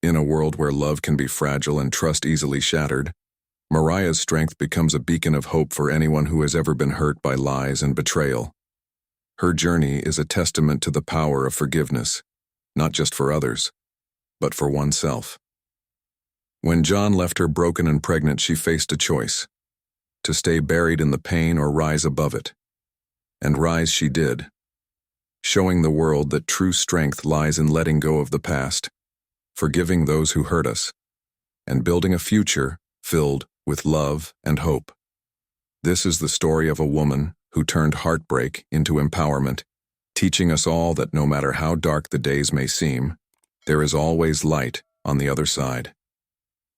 In a world where love can be fragile and trust easily shattered, Mariah's strength becomes a beacon of hope for anyone who has ever been hurt by lies and betrayal. Her journey is a testament to the power of forgiveness, not just for others, but for oneself. When John left her broken and pregnant, she faced a choice: to stay buried in the pain or rise above it. And rise she did, showing the world that true strength lies in letting go of the past, forgiving those who hurt us, and building a future filled with love and hope. This is the story of a woman who turned heartbreak into empowerment, teaching us all that no matter how dark the days may seem, there is always light on the other side.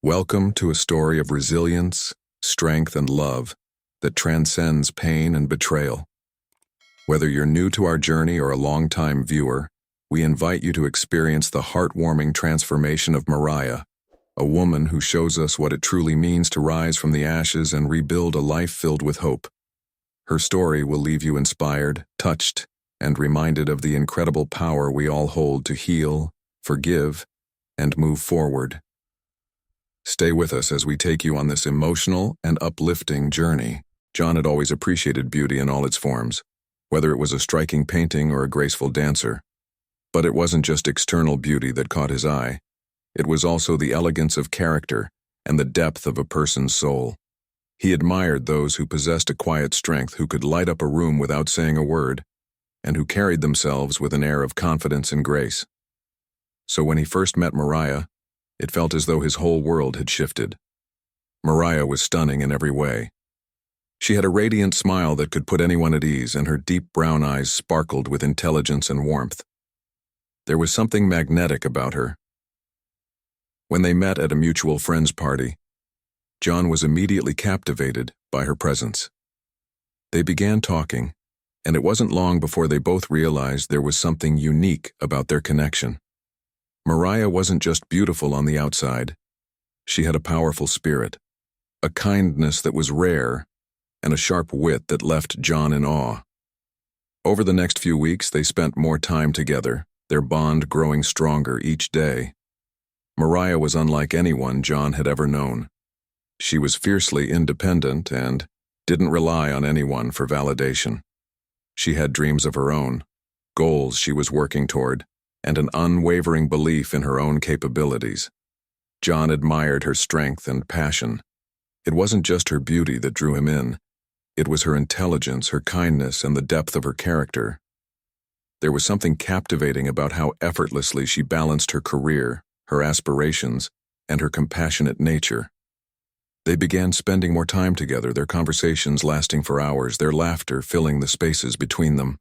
Welcome to a story of resilience, strength, and love that transcends pain and betrayal. Whether you're new to our journey or a long-time viewer, we invite you to experience the heartwarming transformation of Mariah, a woman who shows us what it truly means to rise from the ashes and rebuild a life filled with hope. Her story will leave you inspired, touched, and reminded of the incredible power we all hold to heal, forgive, and move forward. Stay with us as we take you on this emotional and uplifting journey. John had always appreciated beauty in all its forms, whether it was a striking painting or a graceful dancer. But it wasn't just external beauty that caught his eye. It was also the elegance of character and the depth of a person's soul. He admired those who possessed a quiet strength, who could light up a room without saying a word, and who carried themselves with an air of confidence and grace. So when he first met Mariah, it felt as though his whole world had shifted. Mariah was stunning in every way. She had a radiant smile that could put anyone at ease, and her deep brown eyes sparkled with intelligence and warmth. There was something magnetic about her. When they met at a mutual friend's party, John was immediately captivated by her presence. They began talking, and it wasn't long before they both realized there was something unique about their connection. Mariah wasn't just beautiful on the outside. She had a powerful spirit, a kindness that was rare, and a sharp wit that left John in awe. Over the next few weeks, they spent more time together, their bond growing stronger each day. Mariah was unlike anyone John had ever known. She was fiercely independent and didn't rely on anyone for validation. She had dreams of her own, goals she was working toward, and an unwavering belief in her own capabilities. John admired her strength and passion. It wasn't just her beauty that drew him in. It was her intelligence, her kindness, and the depth of her character. There was something captivating about how effortlessly she balanced her career, her aspirations, and her compassionate nature. They began spending more time together, their conversations lasting for hours, their laughter filling the spaces between them.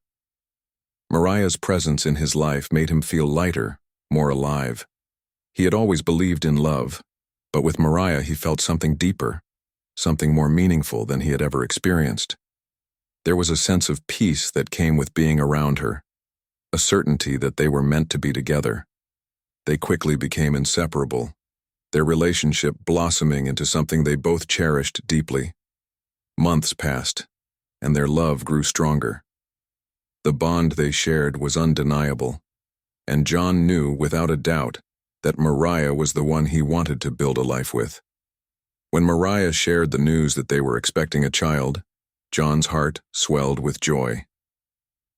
Mariah's presence in his life made him feel lighter, more alive. He had always believed in love, but with Mariah he felt something deeper, something more meaningful than he had ever experienced. There was a sense of peace that came with being around her, a certainty that they were meant to be together. They quickly became inseparable, their relationship blossoming into something they both cherished deeply. Months passed, and their love grew stronger. The bond they shared was undeniable, and John knew without a doubt that Mariah was the one he wanted to build a life with. When Mariah shared the news that they were expecting a child, John's heart swelled with joy.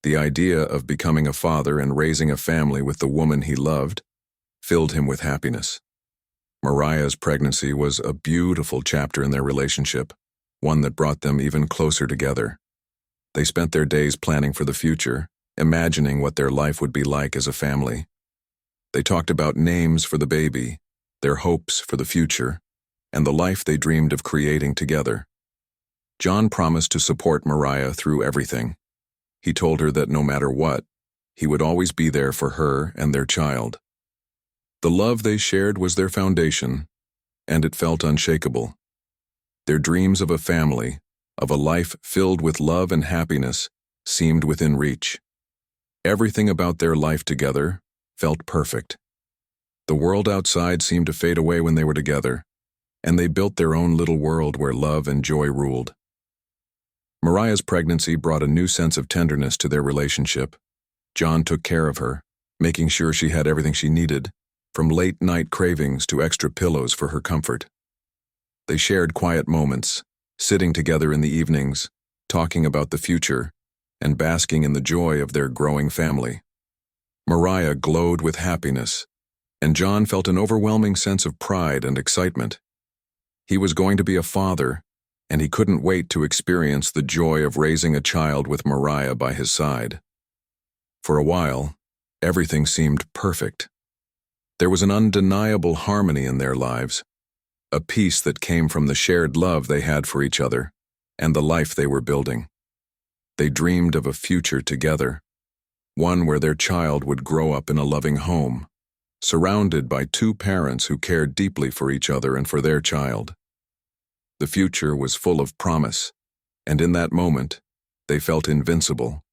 The idea of becoming a father and raising a family with the woman he loved filled him with happiness. Mariah's pregnancy was a beautiful chapter in their relationship, one that brought them even closer together. They spent their days planning for the future, imagining what their life would be like as a family. They talked about names for the baby, their hopes for the future, and the life they dreamed of creating together. John promised to support Mariah through everything. He told her that no matter what, he would always be there for her and their child. The love they shared was their foundation, and it felt unshakable. Their dreams of a family, of a life filled with love and happiness, seemed within reach. Everything about their life together felt perfect. The world outside seemed to fade away when they were together, and they built their own little world where love and joy ruled. Mariah's pregnancy brought a new sense of tenderness to their relationship. John took care of her, making sure she had everything she needed, from late-night cravings to extra pillows for her comfort. They shared quiet moments, sitting together in the evenings, talking about the future, and basking in the joy of their growing family. Mariah glowed with happiness, and John felt an overwhelming sense of pride and excitement. He was going to be a father, and he couldn't wait to experience the joy of raising a child with Mariah by his side. For a while, everything seemed perfect. There was an undeniable harmony in their lives, a peace that came from the shared love they had for each other and the life they were building. They dreamed of a future together, one where their child would grow up in a loving home, surrounded by two parents who cared deeply for each other and for their child. The future was full of promise, and in that moment, they felt invincible,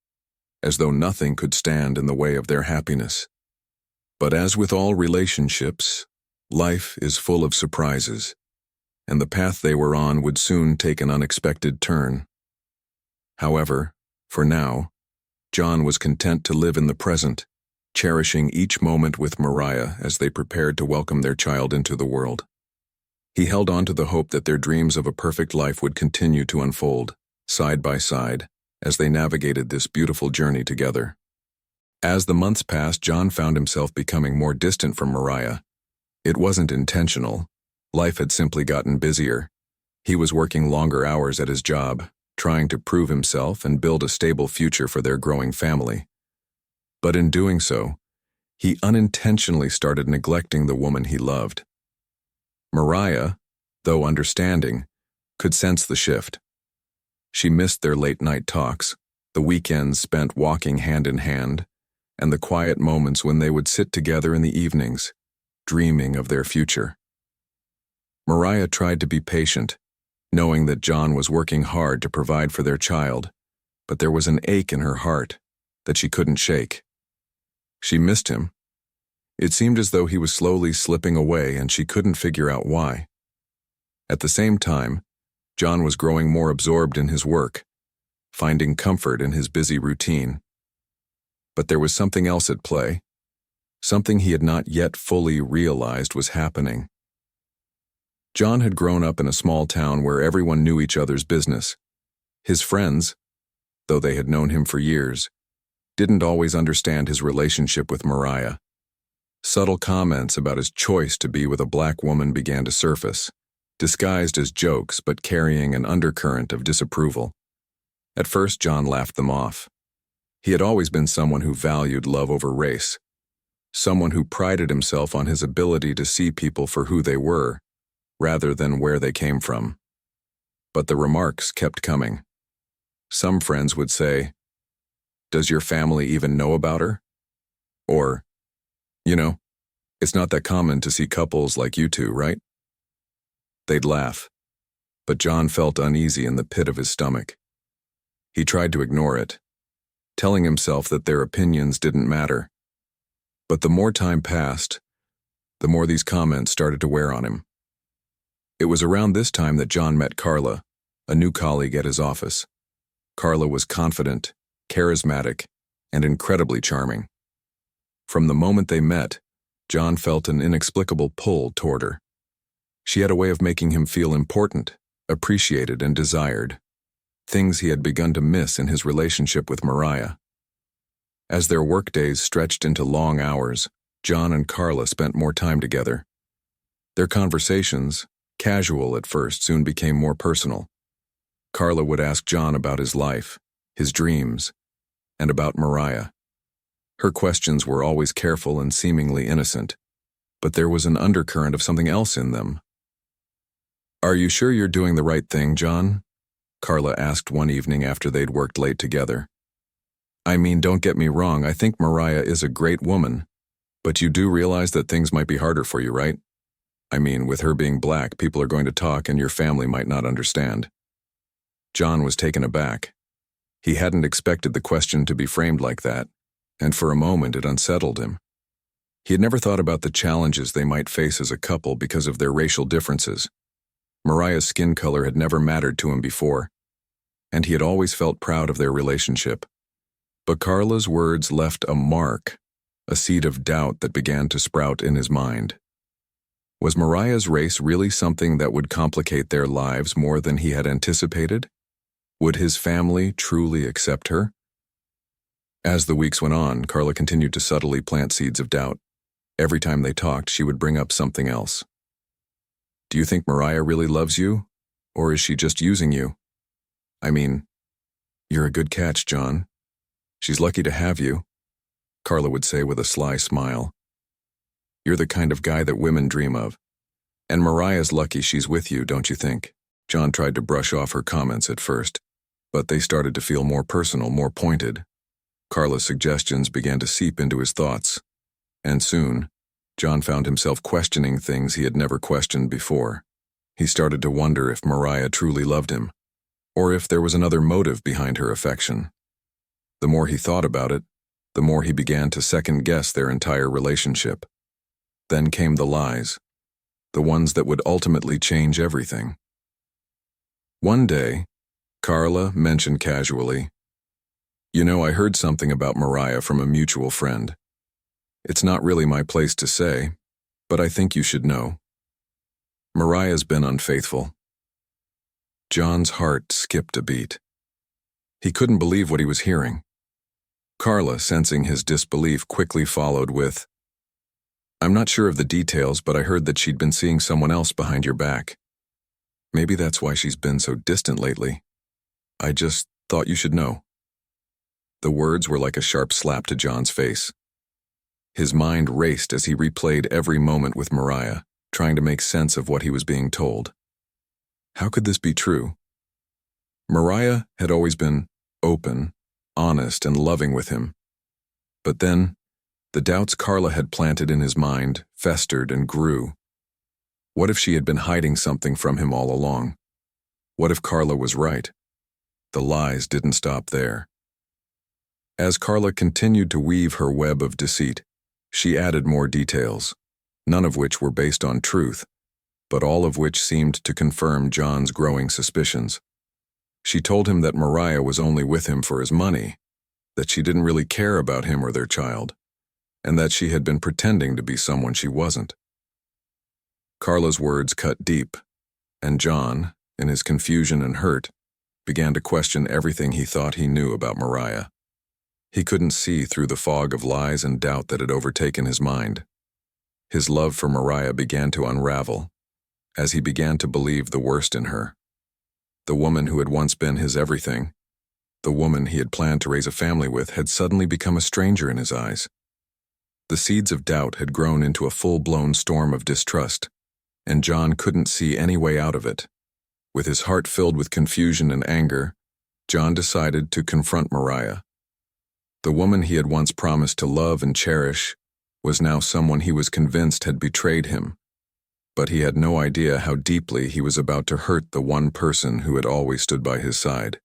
as though nothing could stand in the way of their happiness. But as with all relationships, life is full of surprises, and the path they were on would soon take an unexpected turn. However, for now, John was content to live in the present, cherishing each moment with Mariah as they prepared to welcome their child into the world. He held on to the hope that their dreams of a perfect life would continue to unfold, side by side, as they navigated this beautiful journey together. As the months passed, John found himself becoming more distant from Mariah. It wasn't intentional. Life had simply gotten busier. He was working longer hours at his job, trying to prove himself and build a stable future for their growing family. But in doing so, he unintentionally started neglecting the woman he loved. Mariah, though understanding, could sense the shift. She missed their late-night talks, the weekends spent walking hand in hand, and the quiet moments when they would sit together in the evenings, dreaming of their future. Mariah tried to be patient, knowing that John was working hard to provide for their child, but there was an ache in her heart that she couldn't shake. She missed him. It seemed as though he was slowly slipping away, and she couldn't figure out why. At the same time, John was growing more absorbed in his work, finding comfort in his busy routine. But there was something else at play, something he had not yet fully realized was happening. John had grown up in a small town where everyone knew each other's business. His friends, though they had known him for years, didn't always understand his relationship with Mariah. Subtle comments about his choice to be with a black woman began to surface, disguised as jokes but carrying an undercurrent of disapproval. At first, John laughed them off. He had always been someone who valued love over race, someone who prided himself on his ability to see people for who they were, rather than where they came from. But the remarks kept coming. Some friends would say, "Does your family even know about her?" Or, "It's not that common to see couples like you two, right?" They'd laugh, but John felt uneasy in the pit of his stomach. He tried to ignore it, telling himself that their opinions didn't matter. But the more time passed, the more these comments started to wear on him. It was around this time that John met Carla, a new colleague at his office. Carla was confident, charismatic, and incredibly charming. From the moment they met, John felt an inexplicable pull toward her. She had a way of making him feel important, appreciated, and desired, things he had begun to miss in his relationship with Mariah. As their workdays stretched into long hours, John and Carla spent more time together. Their conversations, casual at first, soon became more personal. Carla would ask John about his life, his dreams, and about Mariah. Her questions were always careful and seemingly innocent, but there was an undercurrent of something else in them. "Are you sure you're doing the right thing, John?" Carla asked one evening after they'd worked late together. "I mean, don't get me wrong, I think Mariah is a great woman, but you do realize that things might be harder for you, right? I mean, with her being black, people are going to talk and your family might not understand." John was taken aback. He hadn't expected the question to be framed like that, and for a moment it unsettled him. He had never thought about the challenges they might face as a couple because of their racial differences. Mariah's skin color had never mattered to him before, and he had always felt proud of their relationship. But Carla's words left a mark, a seed of doubt that began to sprout in his mind. Was Mariah's race really something that would complicate their lives more than he had anticipated? Would his family truly accept her? As the weeks went on, Carla continued to subtly plant seeds of doubt. Every time they talked, she would bring up something else. Do you think Mariah really loves you? Or is she just using you? I mean, you're a good catch, John. She's lucky to have you, Carla would say with a sly smile. You're the kind of guy that women dream of. And Mariah's lucky she's with you, don't you think? John tried to brush off her comments at first, but they started to feel more personal, more pointed. Carla's suggestions began to seep into his thoughts, and soon, John found himself questioning things he had never questioned before. He started to wonder if Mariah truly loved him, or if there was another motive behind her affection. The more he thought about it, the more he began to second-guess their entire relationship. Then came the lies, the ones that would ultimately change everything. One day, Carla mentioned casually, "You know, I heard something about Mariah from a mutual friend. It's not really my place to say, but I think you should know. Mariah's been unfaithful." John's heart skipped a beat. He couldn't believe what he was hearing. Carla, sensing his disbelief, quickly followed with, "I'm not sure of the details, but I heard that she'd been seeing someone else behind your back. Maybe that's why she's been so distant lately. I just thought you should know." The words were like a sharp slap to John's face. His mind raced as he replayed every moment with Mariah, trying to make sense of what he was being told. How could this be true? Mariah had always been open, honest, and loving with him. But then, the doubts Carla had planted in his mind festered and grew. What if she had been hiding something from him all along? What if Carla was right? The lies didn't stop there. As Carla continued to weave her web of deceit, she added more details, none of which were based on truth, but all of which seemed to confirm John's growing suspicions. She told him that Mariah was only with him for his money, that she didn't really care about him or their child, and that she had been pretending to be someone she wasn't. Carla's words cut deep, and John, in his confusion and hurt, began to question everything he thought he knew about Mariah. He couldn't see through the fog of lies and doubt that had overtaken his mind. His love for Mariah began to unravel, as he began to believe the worst in her. The woman who had once been his everything, the woman he had planned to raise a family with, had suddenly become a stranger in his eyes. The seeds of doubt had grown into a full-blown storm of distrust, and John couldn't see any way out of it. With his heart filled with confusion and anger, John decided to confront Mariah. The woman he had once promised to love and cherish was now someone he was convinced had betrayed him, but he had no idea how deeply he was about to hurt the one person who had always stood by his side.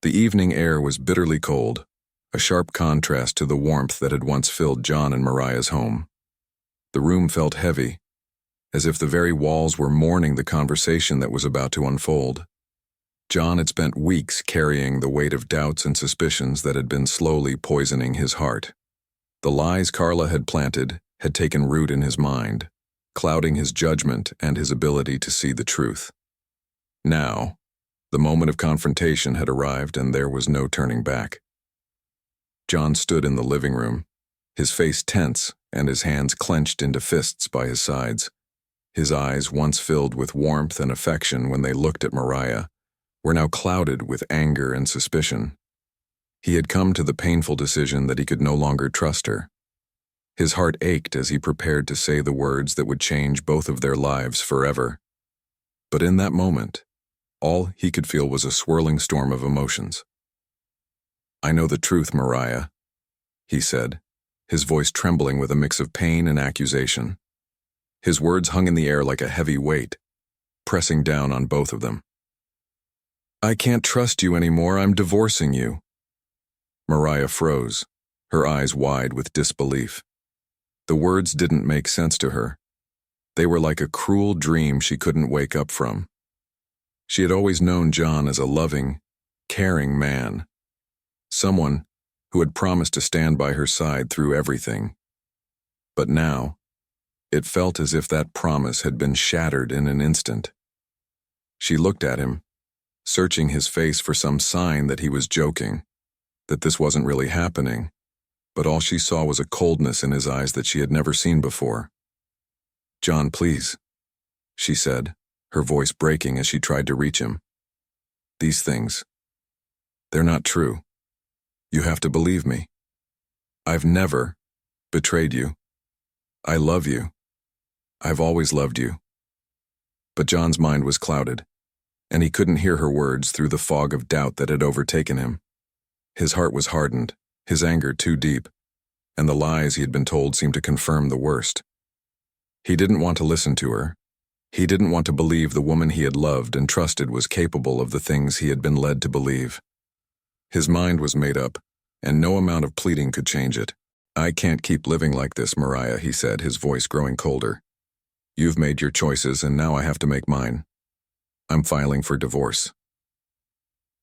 The evening air was bitterly cold, a sharp contrast to the warmth that had once filled John and Mariah's home. The room felt heavy, as if the very walls were mourning the conversation that was about to unfold. John had spent weeks carrying the weight of doubts and suspicions that had been slowly poisoning his heart. The lies Carla had planted had taken root in his mind, clouding his judgment and his ability to see the truth. Now, the moment of confrontation had arrived and there was no turning back. John stood in the living room, his face tense and his hands clenched into fists by his sides. His eyes, once filled with warmth and affection when they looked at Mariah, were now clouded with anger and suspicion. He had come to the painful decision that he could no longer trust her. His heart ached as he prepared to say the words that would change both of their lives forever. But in that moment, all he could feel was a swirling storm of emotions. "I know the truth, Mariah," he said, his voice trembling with a mix of pain and accusation. His words hung in the air like a heavy weight, pressing down on both of them. "I can't trust you anymore. I'm divorcing you." Mariah froze, her eyes wide with disbelief. The words didn't make sense to her. They were like a cruel dream she couldn't wake up from. She had always known John as a loving, caring man, someone who had promised to stand by her side through everything. But now, it felt as if that promise had been shattered in an instant. She looked at him, searching his face for some sign that he was joking, that this wasn't really happening, but all she saw was a coldness in his eyes that she had never seen before. "John, please," she said, her voice breaking as she tried to reach him. "These things, they're not true. You have to believe me. I've never betrayed you. I love you. I've always loved you." But John's mind was clouded, and he couldn't hear her words through the fog of doubt that had overtaken him. His heart was hardened, his anger too deep, and the lies he had been told seemed to confirm the worst. He didn't want to listen to her. He didn't want to believe the woman he had loved and trusted was capable of the things he had been led to believe. His mind was made up, and no amount of pleading could change it. "I can't keep living like this, Mariah," he said, his voice growing colder. "You've made your choices, and now I have to make mine. I'm filing for divorce."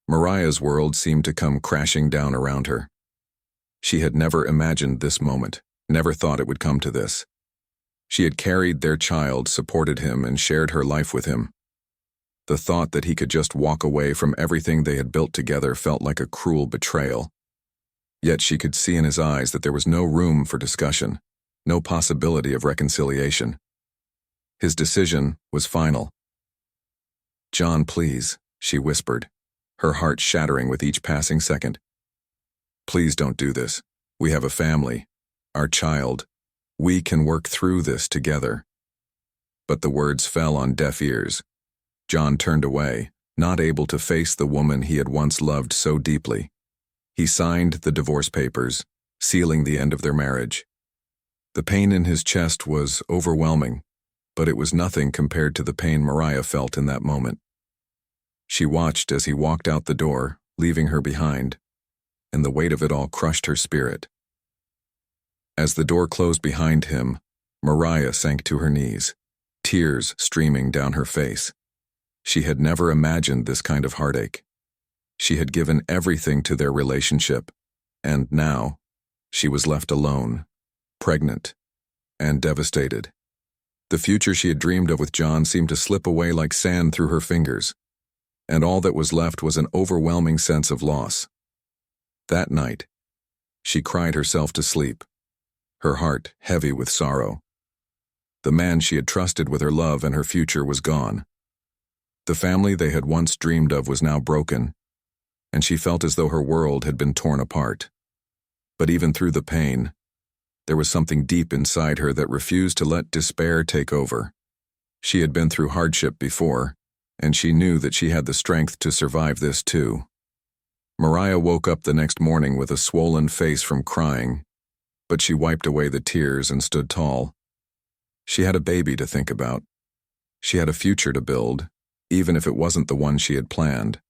Mariah's world seemed to come crashing down around her. She had never imagined this moment, never thought it would come to this. She had carried their child, supported him, and shared her life with him. The thought that he could just walk away from everything they had built together felt like a cruel betrayal. Yet she could see in his eyes that there was no room for discussion, no possibility of reconciliation. His decision was final. "John, please," she whispered, her heart shattering with each passing second. "Please don't do this. We have a family, our child. We can work through this together." But the words fell on deaf ears. John turned away, not able to face the woman he had once loved so deeply. He signed the divorce papers, sealing the end of their marriage. The pain in his chest was overwhelming, but it was nothing compared to the pain Mariah felt in that moment. She watched as he walked out the door, leaving her behind, and the weight of it all crushed her spirit. As the door closed behind him, Mariah sank to her knees, tears streaming down her face. She had never imagined this kind of heartache. She had given everything to their relationship, and now she was left alone, pregnant, and devastated. The future she had dreamed of with John seemed to slip away like sand through her fingers, and all that was left was an overwhelming sense of loss. That night, she cried herself to sleep, her heart heavy with sorrow. The man she had trusted with her love and her future was gone. The family they had once dreamed of was now broken, and she felt as though her world had been torn apart. But even through the pain, there was something deep inside her that refused to let despair take over. She had been through hardship before, and she knew that she had the strength to survive this too. Mariah woke up the next morning with a swollen face from crying, but she wiped away the tears and stood tall. She had a baby to think about. She had a future to build, even if it wasn't the one she had planned.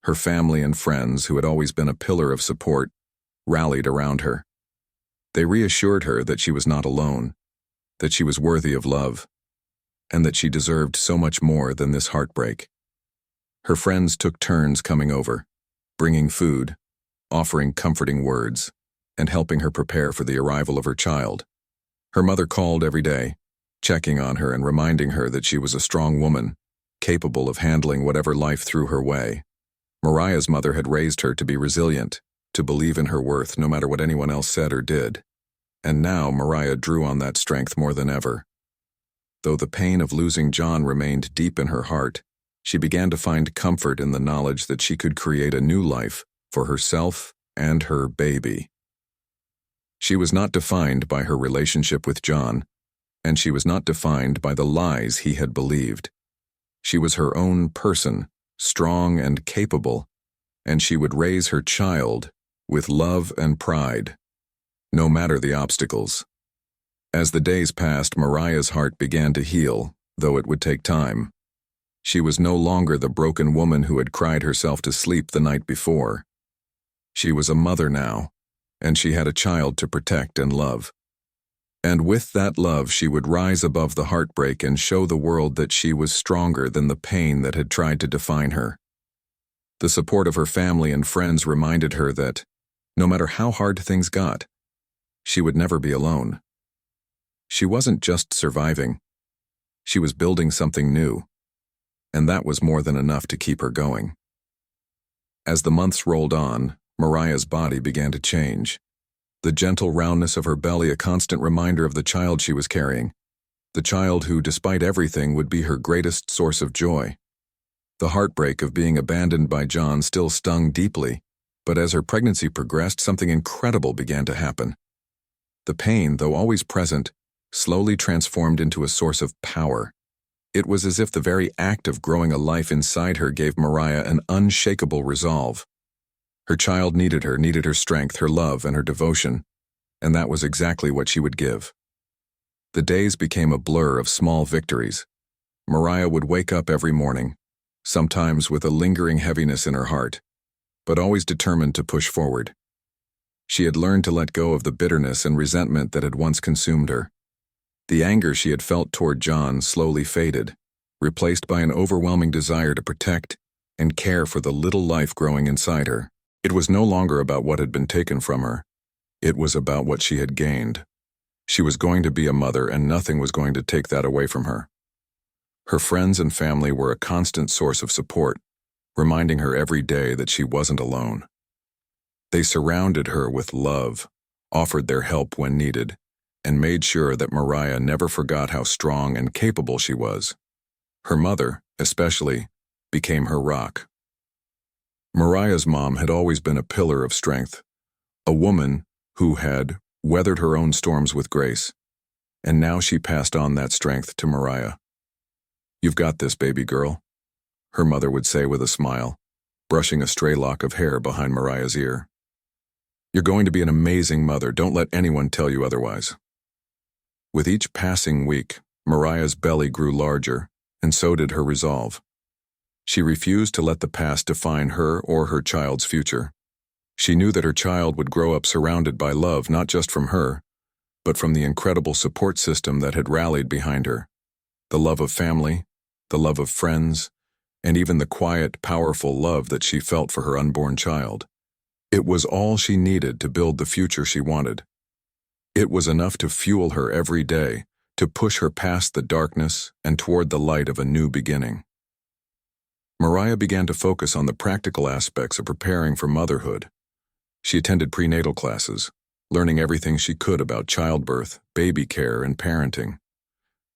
Her family and friends, who had always been a pillar of support, rallied around her. They reassured her that she was not alone, that she was worthy of love, and that she deserved so much more than this heartbreak. Her friends took turns coming over, bringing food, offering comforting words, and helping her prepare for the arrival of her child. Her mother called every day, checking on her and reminding her that she was a strong woman, capable of handling whatever life threw her way. Mariah's mother had raised her to be resilient, to believe in her worth no matter what anyone else said or did. And now Mariah drew on that strength more than ever. Though the pain of losing John remained deep in her heart, she began to find comfort in the knowledge that she could create a new life for herself and her baby. She was not defined by her relationship with John, and she was not defined by the lies he had believed. She was her own person, strong and capable, and she would raise her child with love and pride, no matter the obstacles. As the days passed, Mariah's heart began to heal, though it would take time. She was no longer the broken woman who had cried herself to sleep the night before. She was a mother now, and she had a child to protect and love. And with that love, she would rise above the heartbreak and show the world that she was stronger than the pain that had tried to define her. The support of her family and friends reminded her that, No matter how hard things got, she would never be alone. She wasn't just surviving, she was building something new, and that was more than enough to keep her going. As the months rolled on, Mariah's body began to change. The gentle roundness of her belly a constant reminder of the child she was carrying, the child who, despite everything, would be her greatest source of joy. The heartbreak of being abandoned by John still stung deeply, but as her pregnancy progressed, something incredible began to happen. The pain, though always present, slowly transformed into a source of power. It was as if the very act of growing a life inside her gave Mariah an unshakable resolve. Her child needed her strength, her love, and her devotion, and that was exactly what she would give. The days became a blur of small victories. Mariah would wake up every morning, sometimes with a lingering heaviness in her heart, but always determined to push forward. She had learned to let go of the bitterness and resentment that had once consumed her. The anger she had felt toward John slowly faded, replaced by an overwhelming desire to protect and care for the little life growing inside her. It was no longer about what had been taken from her. It was about what she had gained. She was going to be a mother, and nothing was going to take that away from her. Her friends and family were a constant source of support, reminding her every day that she wasn't alone. They surrounded her with love, offered their help when needed, and made sure that Mariah never forgot how strong and capable she was. Her mother, especially, became her rock. Mariah's mom had always been a pillar of strength, a woman who had weathered her own storms with grace, and now she passed on that strength to Mariah. "You've got this, baby girl," her mother would say with a smile, brushing a stray lock of hair behind Mariah's ear. "You're going to be an amazing mother. Don't let anyone tell you otherwise." With each passing week, Mariah's belly grew larger, and so did her resolve. She refused to let the past define her or her child's future. She knew that her child would grow up surrounded by love, not just from her, but from the incredible support system that had rallied behind her. The love of family, the love of friends, and even the quiet, powerful love that she felt for her unborn child. It was all she needed to build the future she wanted. It was enough to fuel her every day, to push her past the darkness and toward the light of a new beginning. Mariah began to focus on the practical aspects of preparing for motherhood. She attended prenatal classes, learning everything she could about childbirth, baby care, and parenting.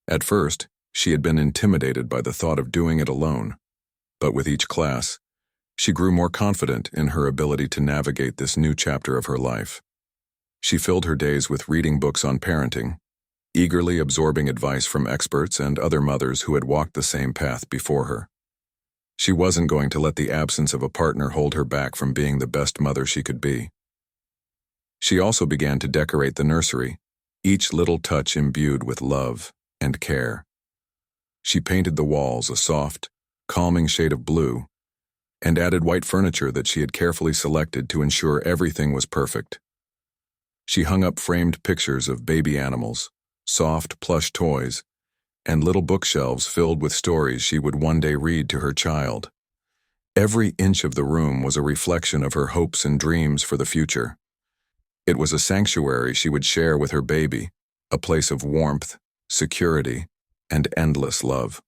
At first, she had been intimidated by the thought of doing it alone, but with each class, she grew more confident in her ability to navigate this new chapter of her life. She filled her days with reading books on parenting, eagerly absorbing advice from experts and other mothers who had walked the same path before her. She wasn't going to let the absence of a partner hold her back from being the best mother she could be. She also began to decorate the nursery, each little touch imbued with love and care. She painted the walls a soft, calming shade of blue, and added white furniture that she had carefully selected to ensure everything was perfect. She hung up framed pictures of baby animals, soft plush toys, and little bookshelves filled with stories she would one day read to her child. Every inch of the room was a reflection of her hopes and dreams for the future. It was a sanctuary she would share with her baby, a place of warmth, security, and endless love.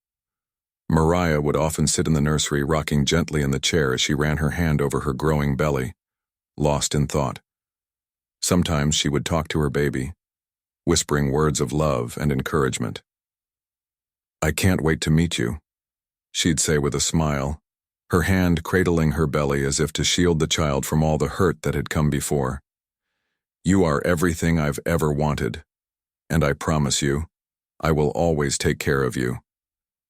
Mariah would often sit in the nursery, rocking gently in the chair as she ran her hand over her growing belly, lost in thought. Sometimes she would talk to her baby, whispering words of love and encouragement. "I can't wait to meet you," she'd say with a smile, her hand cradling her belly as if to shield the child from all the hurt that had come before. "You are everything I've ever wanted, and I promise you, I will always take care of you.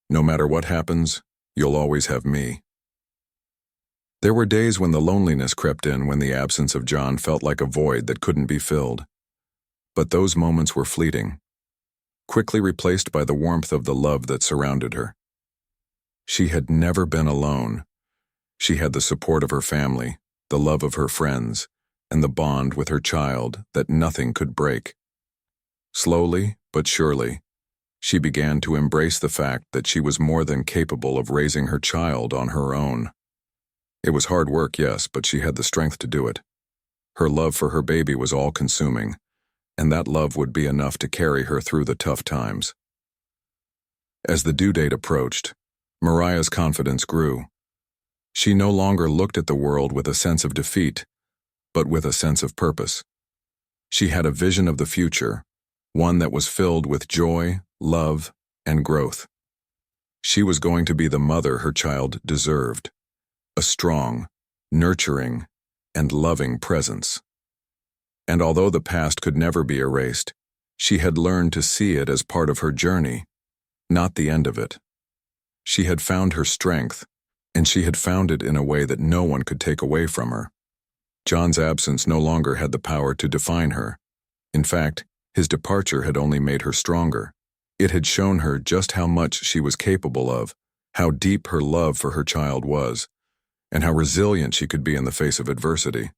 No matter what happens, you'll always have me." There were days when the loneliness crept in, when the absence of John felt like a void that couldn't be filled. But those moments were fleeting, quickly replaced by the warmth of the love that surrounded her. She had never been alone. She had the support of her family, the love of her friends, and the bond with her child that nothing could break. Slowly but surely, she began to embrace the fact that she was more than capable of raising her child on her own. It was hard work, yes, but she had the strength to do it. Her love for her baby was all-consuming, and that love would be enough to carry her through the tough times. As the due date approached, Mariah's confidence grew. She no longer looked at the world with a sense of defeat, but with a sense of purpose. She had a vision of the future, one that was filled with joy, love, and growth. She was going to be the mother her child deserved, a strong, nurturing, and loving presence. And although the past could never be erased, she had learned to see it as part of her journey, not the end of it. She had found her strength, and she had found it in a way that no one could take away from her. John's absence no longer had the power to define her. In fact, his departure had only made her stronger. It had shown her just how much she was capable of, how deep her love for her child was, and how resilient she could be in the face of adversity.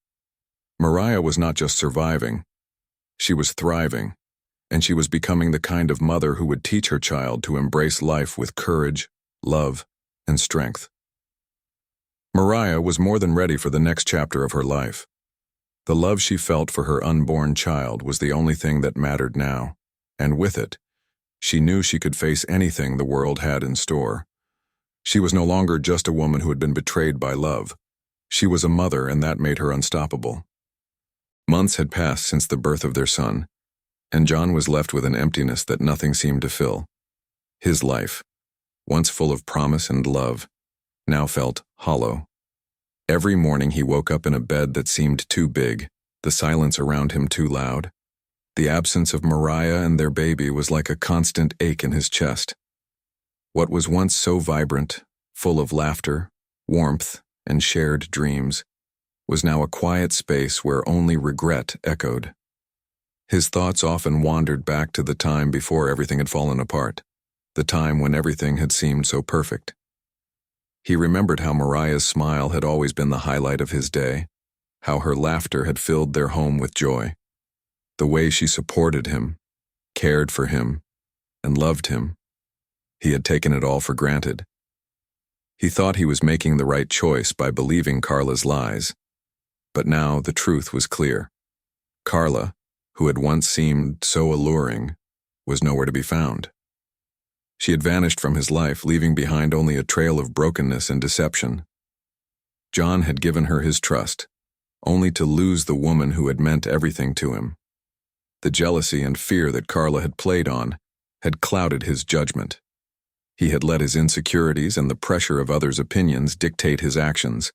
Mariah was not just surviving, she was thriving, and she was becoming the kind of mother who would teach her child to embrace life with courage, love, and strength. Mariah was more than ready for the next chapter of her life. The love she felt for her unborn child was the only thing that mattered now, and with it, she knew she could face anything the world had in store. She was no longer just a woman who had been betrayed by love. She was a mother, and that made her unstoppable. Months had passed since the birth of their son, and John was left with an emptiness that nothing seemed to fill. His life, once full of promise and love, now felt hollow. Every morning he woke up in a bed that seemed too big, the silence around him too loud. The absence of Mariah and their baby was like a constant ache in his chest. What was once so vibrant, full of laughter, warmth, and shared dreams, was now a quiet space where only regret echoed. His thoughts often wandered back to the time before everything had fallen apart, the time when everything had seemed so perfect. He remembered how Mariah's smile had always been the highlight of his day, how her laughter had filled their home with joy, the way she supported him, cared for him, and loved him. He had taken it all for granted. He thought he was making the right choice by believing Carla's lies, but now the truth was clear. Carla, who had once seemed so alluring, was nowhere to be found. She had vanished from his life, leaving behind only a trail of brokenness and deception. John had given her his trust, only to lose the woman who had meant everything to him. The jealousy and fear that Carla had played on had clouded his judgment. He had let his insecurities and the pressure of others' opinions dictate his actions,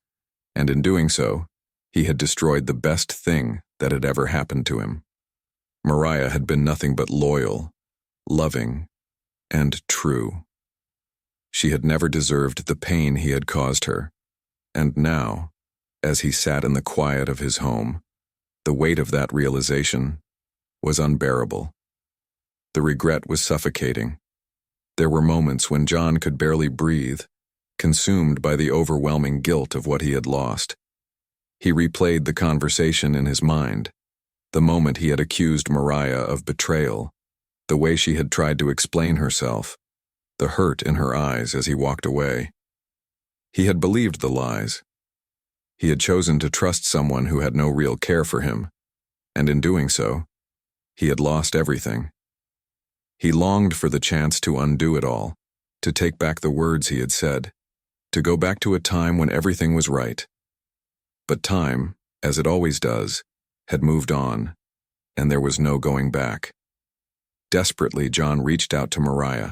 and in doing so, he had destroyed the best thing that had ever happened to him. Mariah had been nothing but loyal, loving, and true. She had never deserved the pain he had caused her, and now, as he sat in the quiet of his home, the weight of that realization was unbearable. The regret was suffocating. There were moments when John could barely breathe, consumed by the overwhelming guilt of what he had lost. He replayed the conversation in his mind, the moment he had accused Mariah of betrayal, the way she had tried to explain herself, the hurt in her eyes as he walked away. He had believed the lies. He had chosen to trust someone who had no real care for him, and in doing so, he had lost everything. He longed for the chance to undo it all, to take back the words he had said, to go back to a time when everything was right. But time, as it always does, had moved on, and there was no going back. Desperately, John reached out to Mariah.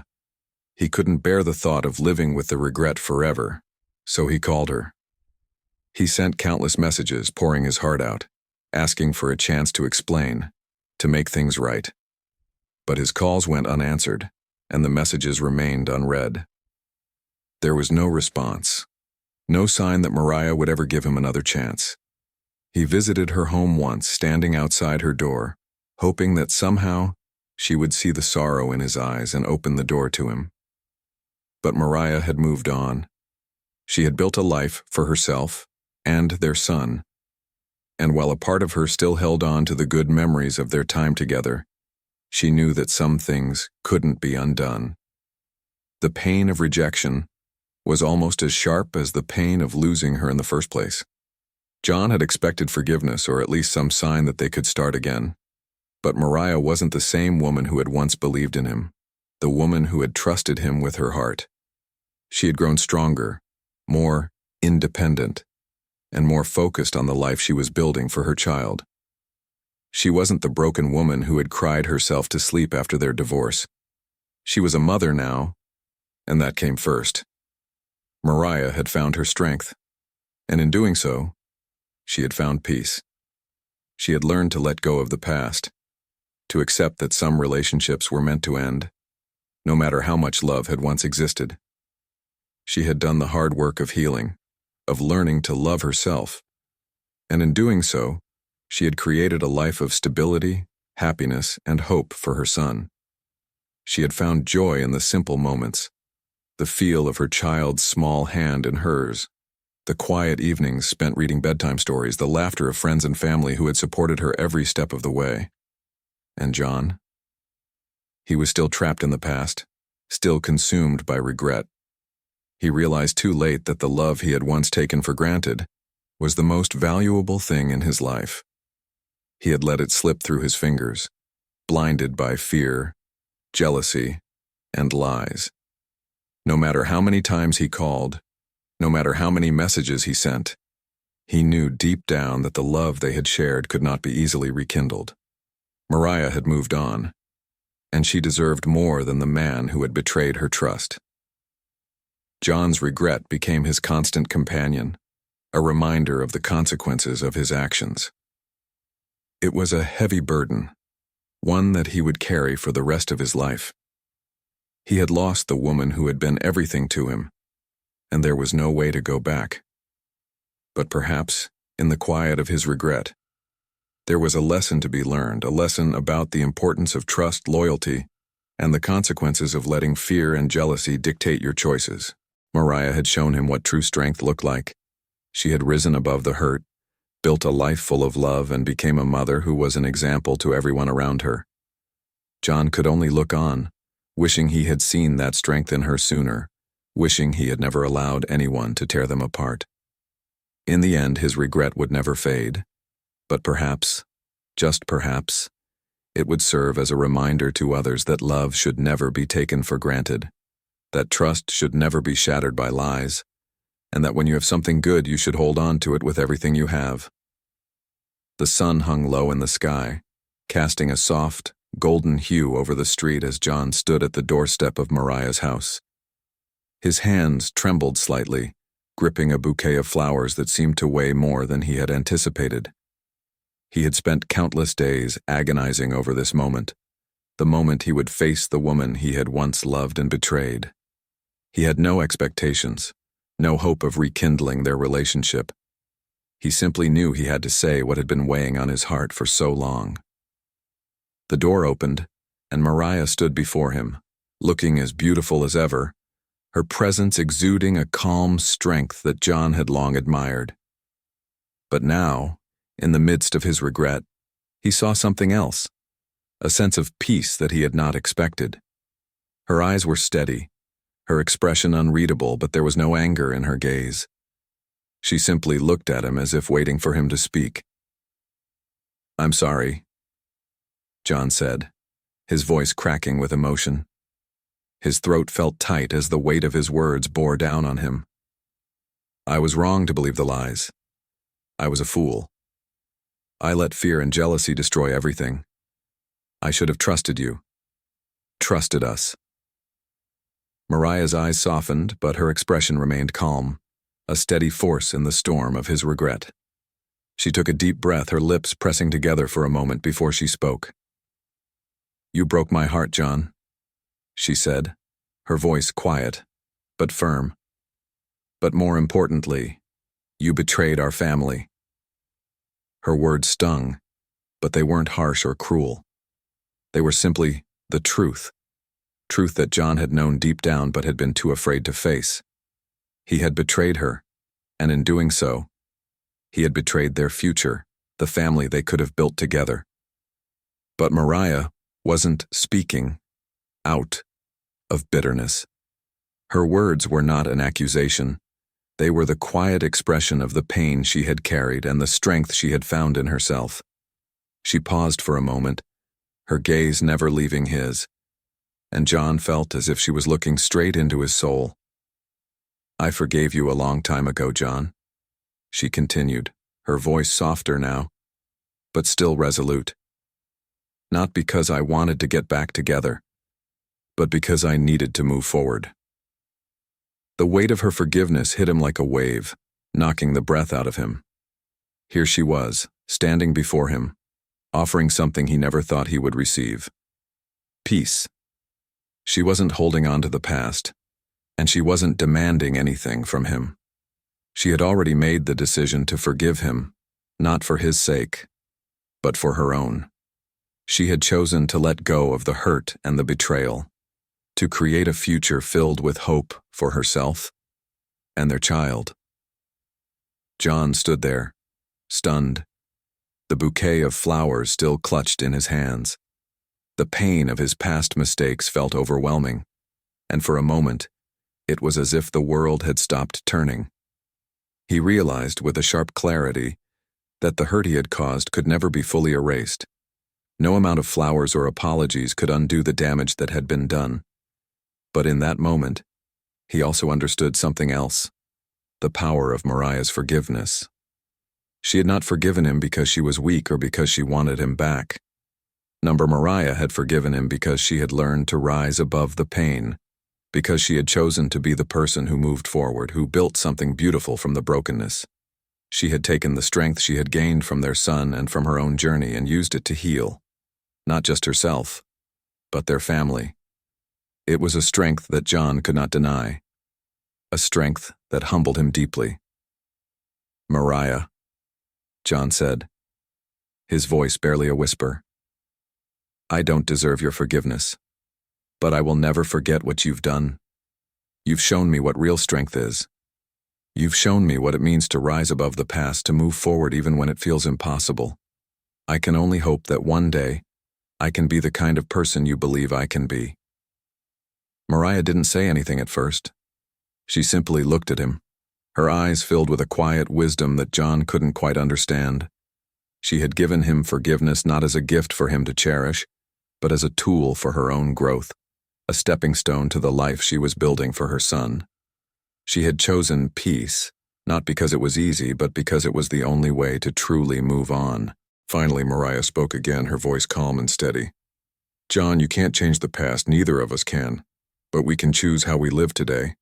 He couldn't bear the thought of living with the regret forever, so he called her. He sent countless messages, pouring his heart out, asking for a chance to explain, to make things right. But his calls went unanswered, and the messages remained unread. There was no response, no sign that Mariah would ever give him another chance. He visited her home once, standing outside her door, hoping that somehow she would see the sorrow in his eyes and open the door to him. But Mariah had moved on. She had built a life for herself and their son, and while a part of her still held on to the good memories of their time together, she knew that some things couldn't be undone. The pain of rejection was almost as sharp as the pain of losing her in the first place. John had expected forgiveness or at least some sign that they could start again. But Mariah wasn't the same woman who had once believed in him, the woman who had trusted him with her heart. She had grown stronger, more independent, and more focused on the life she was building for her child. She wasn't the broken woman who had cried herself to sleep after their divorce. She was a mother now, and that came first. Mariah had found her strength, and in doing so, she had found peace. She had learned to let go of the past, to accept that some relationships were meant to end, no matter how much love had once existed. She had done the hard work of healing, of learning to love herself, and in doing so, she had created a life of stability, happiness, and hope for her son. She had found joy in the simple moments, the feel of her child's small hand in hers, the quiet evenings spent reading bedtime stories, the laughter of friends and family who had supported her every step of the way. And John? He was still trapped in the past, still consumed by regret. He realized too late that the love he had once taken for granted was the most valuable thing in his life. He had let it slip through his fingers, blinded by fear, jealousy, and lies. No matter how many times he called, no matter how many messages he sent, he knew deep down that the love they had shared could not be easily rekindled. Mariah had moved on, and she deserved more than the man who had betrayed her trust. John's regret became his constant companion, a reminder of the consequences of his actions. It was a heavy burden, one that he would carry for the rest of his life. He had lost the woman who had been everything to him, and there was no way to go back. But perhaps, in the quiet of his regret, there was a lesson to be learned, a lesson about the importance of trust, loyalty, and the consequences of letting fear and jealousy dictate your choices. Mariah had shown him what true strength looked like. She had risen above the hurt, built a life full of love, and became a mother who was an example to everyone around her. John could only look on, wishing he had seen that strength in her sooner, wishing he had never allowed anyone to tear them apart. In the end, his regret would never fade, but perhaps, just perhaps, it would serve as a reminder to others that love should never be taken for granted, that trust should never be shattered by lies, and that when you have something good, you should hold on to it with everything you have. The sun hung low in the sky, casting a soft, golden hue over the street as John stood at the doorstep of Mariah's house. His hands trembled slightly, gripping a bouquet of flowers that seemed to weigh more than he had anticipated. He had spent countless days agonizing over this moment, the moment he would face the woman he had once loved and betrayed. He had no expectations, no hope of rekindling their relationship. He simply knew he had to say what had been weighing on his heart for so long. The door opened, and Mariah stood before him, looking as beautiful as ever, her presence exuding a calm strength that John had long admired. But now, in the midst of his regret, he saw something else, a sense of peace that he had not expected. Her eyes were steady, her expression unreadable, but there was no anger in her gaze. She simply looked at him as if waiting for him to speak. "I'm sorry," John said, his voice cracking with emotion. His throat felt tight as the weight of his words bore down on him. "I was wrong to believe the lies. I was a fool. I let fear and jealousy destroy everything. I should have trusted you. Trusted us." Mariah's eyes softened, but her expression remained calm, a steady force in the storm of his regret. She took a deep breath, her lips pressing together for a moment before she spoke. "You broke my heart, John," she said, her voice quiet, but firm. "But more importantly, you betrayed our family." Her words stung, but they weren't harsh or cruel. They were simply the truth that John had known deep down but had been too afraid to face. He had betrayed her, and in doing so, he had betrayed their future, the family they could have built together. But Mariah wasn't speaking out of bitterness. Her words were not an accusation. They were the quiet expression of the pain she had carried and the strength she had found in herself. She paused for a moment, her gaze never leaving his, and John felt as if she was looking straight into his soul. "I forgave you a long time ago, John," she continued, her voice softer now, but still resolute. "Not because I wanted to get back together, but because I needed to move forward." The weight of her forgiveness hit him like a wave, knocking the breath out of him. Here she was, standing before him, offering something he never thought he would receive. Peace. She wasn't holding on to the past, and she wasn't demanding anything from him. She had already made the decision to forgive him, not for his sake, but for her own. She had chosen to let go of the hurt and the betrayal, to create a future filled with hope for herself and their child. John stood there, stunned, the bouquet of flowers still clutched in his hands. The pain of his past mistakes felt overwhelming, and for a moment, it was as if the world had stopped turning. He realized with a sharp clarity that the hurt he had caused could never be fully erased. No amount of flowers or apologies could undo the damage that had been done. But in that moment, he also understood something else, the power of Mariah's forgiveness. She had not forgiven him because she was weak or because she wanted him back. Mariah had forgiven him because she had learned to rise above the pain, because she had chosen to be the person who moved forward, who built something beautiful from the brokenness. She had taken the strength she had gained from their son and from her own journey and used it to heal, not just herself, but their family. It was a strength that John could not deny, a strength that humbled him deeply. "Mariah," John said, his voice barely a whisper, "I don't deserve your forgiveness, but I will never forget what you've done. You've shown me what real strength is. You've shown me what it means to rise above the past, to move forward even when it feels impossible. I can only hope that one day I can be the kind of person you believe I can be." Mariah didn't say anything at first. She simply looked at him, her eyes filled with a quiet wisdom that John couldn't quite understand. She had given him forgiveness not as a gift for him to cherish, but as a tool for her own growth, a stepping stone to the life she was building for her son. She had chosen peace, not because it was easy, but because it was the only way to truly move on. Finally, Mariah spoke again, her voice calm and steady. "John, you can't change the past, neither of us can. But we can choose how we live today.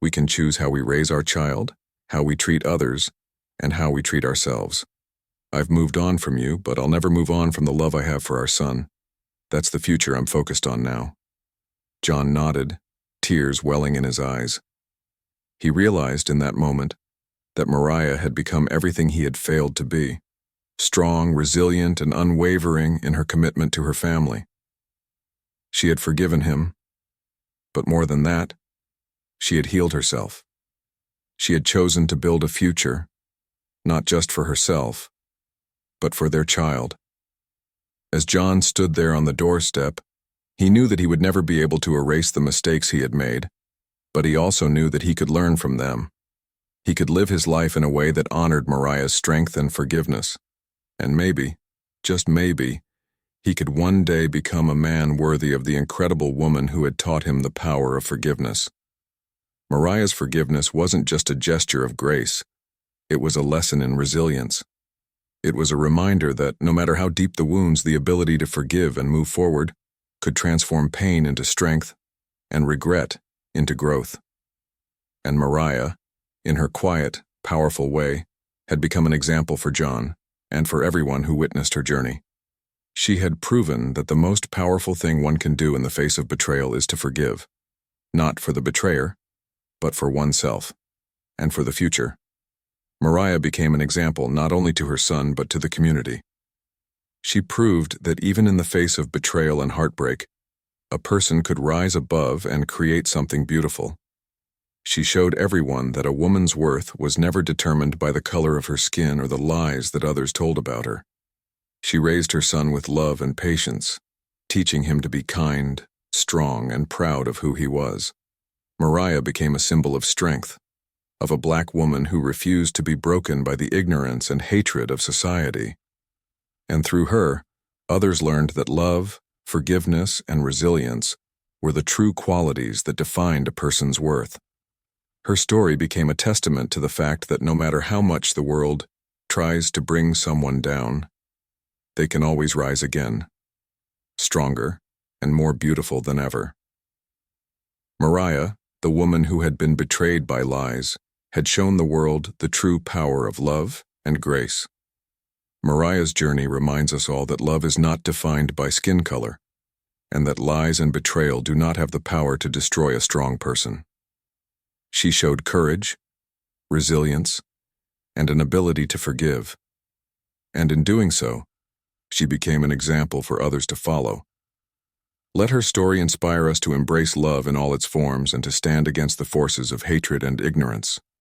We can choose how we raise our child, how we treat others, and how we treat ourselves. I've moved on from you, but I'll never move on from the love I have for our son. That's the future I'm focused on now." John nodded, tears welling in his eyes. He realized in that moment that Mariah had become everything he had failed to be, strong, resilient, and unwavering in her commitment to her family. She had forgiven him, but more than that, she had healed herself. She had chosen to build a future, not just for herself, but for their child. As John stood there on the doorstep, he knew that he would never be able to erase the mistakes he had made, but he also knew that he could learn from them. He could live his life in a way that honored Mariah's strength and forgiveness, and maybe, just maybe, he could one day become a man worthy of the incredible woman who had taught him the power of forgiveness. Mariah's forgiveness wasn't just a gesture of grace, it was a lesson in resilience. It was a reminder that no matter how deep the wounds, the ability to forgive and move forward could transform pain into strength and regret into growth. And Mariah, in her quiet, powerful way, had become an example for John and for everyone who witnessed her journey. She had proven that the most powerful thing one can do in the face of betrayal is to forgive, not for the betrayer, but for oneself, and for the future. Mariah became an example not only to her son but to the community. She proved that even in the face of betrayal and heartbreak, a person could rise above and create something beautiful. She showed everyone that a woman's worth was never determined by the color of her skin or the lies that others told about her. She raised her son with love and patience, teaching him to be kind, strong, and proud of who he was. Mariah became a symbol of strength, of a black woman who refused to be broken by the ignorance and hatred of society. And through her, others learned that love, forgiveness, and resilience were the true qualities that defined a person's worth. Her story became a testament to the fact that no matter how much the world tries to bring someone down, they can always rise again, stronger and more beautiful than ever. Mariah, the woman who had been betrayed by lies, had shown the world the true power of love and grace. Mariah's journey reminds us all that love is not defined by skin color, and that lies and betrayal do not have the power to destroy a strong person. She showed courage, resilience, and an ability to forgive. And in doing so, she became an example for others to follow. Let her story inspire us to embrace love in all its forms and to stand against the forces of hatred and ignorance.